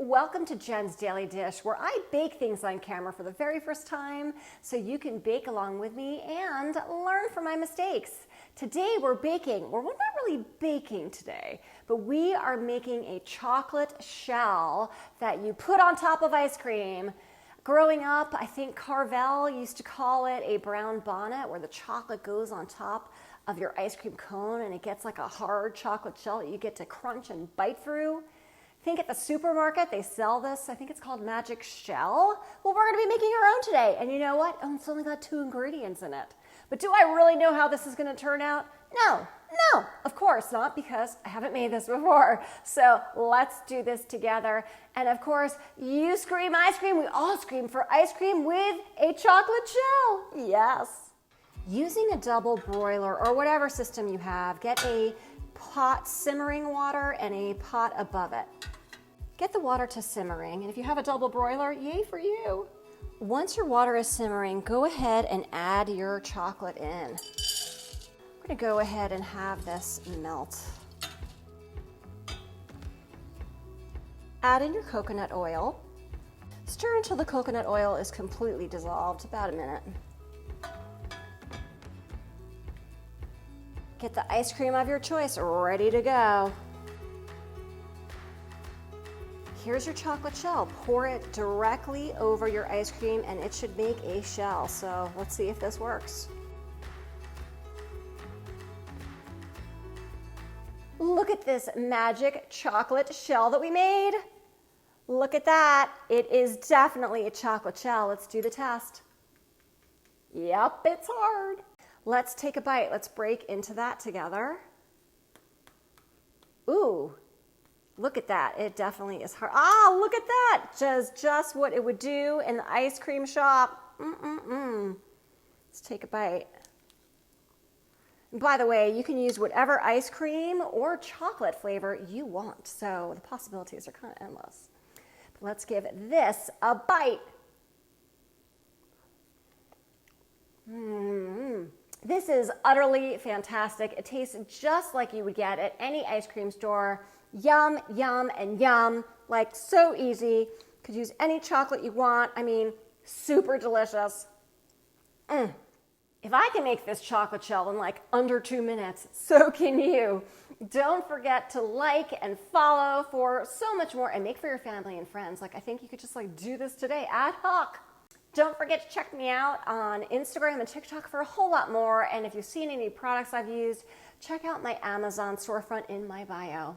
Welcome to Jen's Daily Dish, where I bake things on camera for the very first time so you can bake along with me and learn from my mistakes. Today we're baking, well, we're not really baking today, but we are making a chocolate shell that you put on top of ice cream. Growing up, I think Carvel used to call it a brown bonnet, where the chocolate goes on top of your ice cream cone and it gets like a hard chocolate shell that you get to crunch and bite through. I think at the supermarket they sell this. I think it's called Magic Shell. Well, we're going to be making our own today. And you know what? Oh, it's only got 2 ingredients in it. But do I really know how this is going to turn out? No, of course not, because I haven't made this before. So let's do this together. And of course, you scream ice cream. We all scream for ice cream with a chocolate shell. Yes. Using a double broiler or whatever system you have, get a pot simmering water and a pot above it. Get the water to simmering, and if you have a double broiler, yay for you. Once your water is simmering, go ahead and add your chocolate in. I'm going to go ahead and have this melt. Add in your coconut oil. Stir until the coconut oil is completely dissolved, about a minute. Get the ice cream of your choice ready to go. Here's your chocolate shell. Pour it directly over your ice cream and it should make a shell. So let's see if this works. Look at this magic chocolate shell that we made. Look at that. It is definitely a chocolate shell. Let's do the test. Yep, it's hard. Let's take a bite. Let's break into that together. Ooh, look at that. It definitely is hard. Ah, look at that. Just what it would do in the ice cream shop. Let's take a bite. And by the way, you can use whatever ice cream or chocolate flavor you want. So the possibilities are kind of endless. But let's give this a bite. This is utterly fantastic. It tastes just like you would get at any ice cream store. Yum, yum, and yum. Like, so easy. Could use any chocolate you want. I mean, super delicious. If I can make this chocolate shell in like under 2 minutes, so can you. Don't forget to like and follow for so much more, and make for your family and friends. Like, I think you could just like do this today ad hoc. Don't forget to check me out on Instagram and TikTok for a whole lot more. And if you've seen any products I've used, check out my Amazon storefront in my bio.